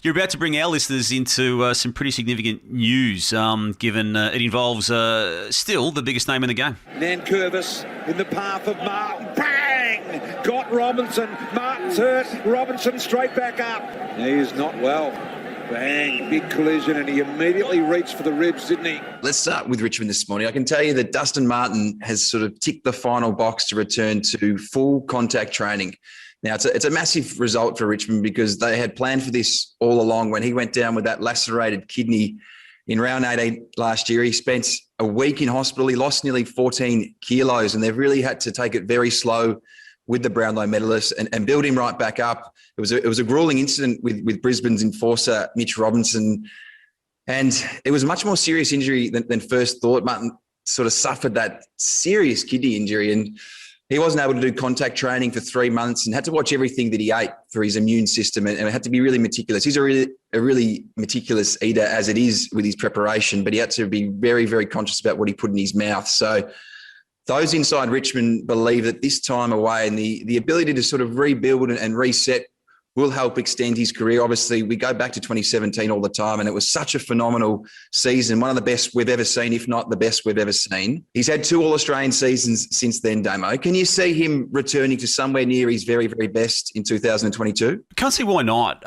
You're about to bring our listeners into some pretty significant news, given it involves still the biggest name in the game. Nankervis in the path of Martin. Bang! Got Robinson. Martin's hurt. Robinson straight back up. He's not well. Bang! Big collision, and he immediately reached for the ribs, didn't he? Let's start with Richmond this morning. I can tell you that Dustin Martin has sort of ticked the final box to return to full contact training. Now, it's a massive result for Richmond because they had planned for this all along. When he went down with that lacerated kidney in round 18 last year, he spent a week in hospital. He lost nearly 14 kilos, and they've really had to take it very slow with the Brownlow medalist and build him right back up. It was a grueling incident with Brisbane's enforcer, Mitch Robinson, and it was a much more serious injury than first thought. Martin sort of suffered that serious kidney injury, and he wasn't able to do contact training for 3 months and had to watch everything that he ate for his immune system and had to be really meticulous. He's a really meticulous eater as it is with his preparation, but he had to be very, very conscious about what he put in his mouth. So those inside Richmond believe that this time away and the ability to sort of rebuild and reset will help extend his career. Obviously, we go back to 2017 all the time, and it was such a phenomenal season, one of the best we've ever seen, if not the best we've ever seen. He's had 2 All-Australian seasons since then, Damo. Can you see him returning to somewhere near his very, very best in 2022? Can't see why not.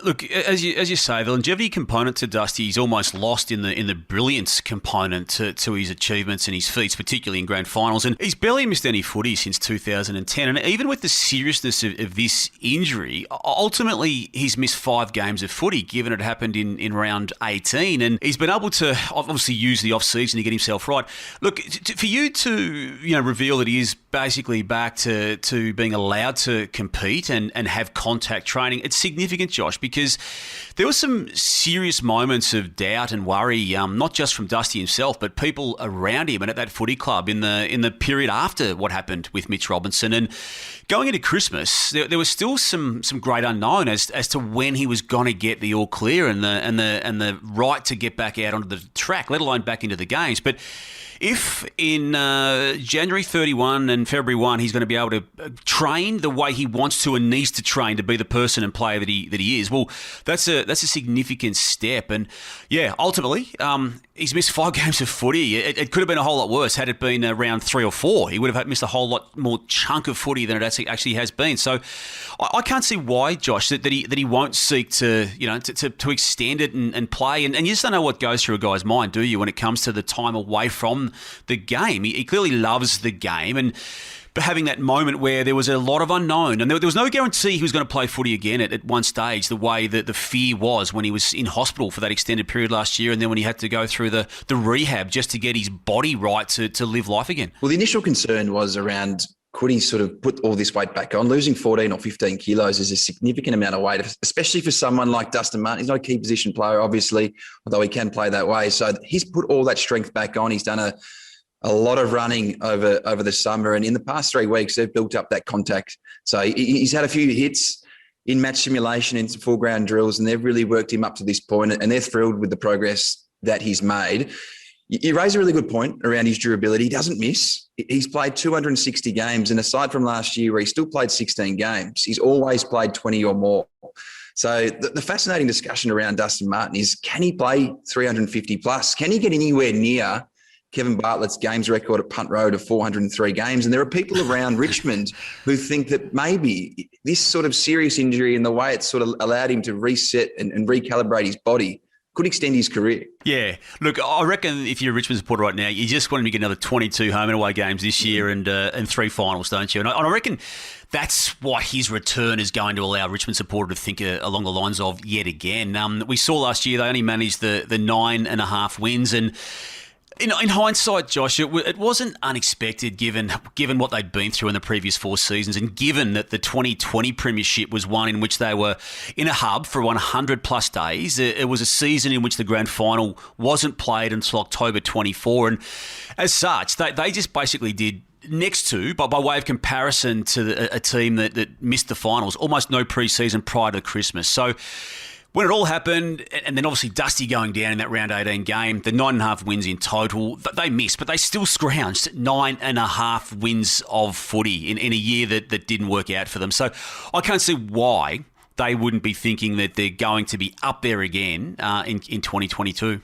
Look, as you say, the longevity component to Dusty is almost lost in the brilliance component to his achievements and his feats, particularly in grand finals. And he's barely missed any footy since 2010. And even with the seriousness of this injury, ultimately, he's missed 5 games of footy, given it happened in round 18, and he's been able to obviously use the off-season to get himself right. Look, for you to reveal that he is basically back to being allowed to compete and have contact training, it's significant, Josh, because there were some serious moments of doubt and worry, not just from Dusty himself, but people around him and at that footy club in the period after what happened with Mitch Robinson. And going into Christmas, there was still some great unknown as to when he was going to get the all clear and the right to get back out onto the track, let alone back into the games. But if in January 31 and February 1 he's going to be able to train the way he wants to and needs to train to be the person and player that he is, well, that's a significant step. And yeah, ultimately, he's missed 5 games of footy. It could have been a whole lot worse had it been round 3 or 4. He would have missed a whole lot more chunk of footy than it actually has been. So I can't see why, Josh, that he won't seek to extend it and play. And you just don't know what goes through a guy's mind, do you, when it comes to the time away from the game? He clearly loves the game, but having that moment where there was a lot of unknown and there was no guarantee he was going to play footy again at one stage, the way that the fear was when he was in hospital for that extended period last year, and then when he had to go through the rehab just to get his body right to live life again. Well, the initial concern was around, could he sort of put all this weight back on? Losing 14 or 15 kilos is a significant amount of weight, especially for someone like Dustin Martin. He's not a key position player, obviously, although he can play that way. So he's put all that strength back on. He's done a lot of running over the summer, and in the past 3 weeks, they've built up that contact. So he's had a few hits in match simulation and some full ground drills, and they've really worked him up to this point, and they're thrilled with the progress that he's made. You raise a really good point around his durability. He doesn't miss. He's played 260 games, and aside from last year where he still played 16 games, he's always played 20 or more. So the fascinating discussion around Dustin Martin is, can he play 350 plus? Can he get anywhere near Kevin Bartlett's games record at Punt Road of 403 games? And there are people around Richmond who think that maybe this sort of serious injury and the way it sort of allowed him to reset and recalibrate his body could extend his career. Yeah. Look, I reckon if you're a Richmond supporter right now, you just want him to get another 22 home and away games this year and 3 finals, don't you? And I reckon that's what his return is going to allow Richmond supporter to think along the lines of yet again. We saw last year they only managed the 9.5 wins, and in hindsight, Josh, it wasn't unexpected given what they'd been through in the previous 4 seasons, and given that the 2020 premiership was one in which they were in a hub for 100 plus days. It was a season in which the grand final wasn't played until October 24, and as such, they just basically did next to, but by way of comparison to a team that missed the finals, almost no pre-season prior to Christmas. So when it all happened, and then obviously Dusty going down in that round 18 game, the 9.5 wins in total, they missed, but they still scrounged 9.5 wins of footy in a year that didn't work out for them. So I can't see why they wouldn't be thinking that they're going to be up there again in 2022.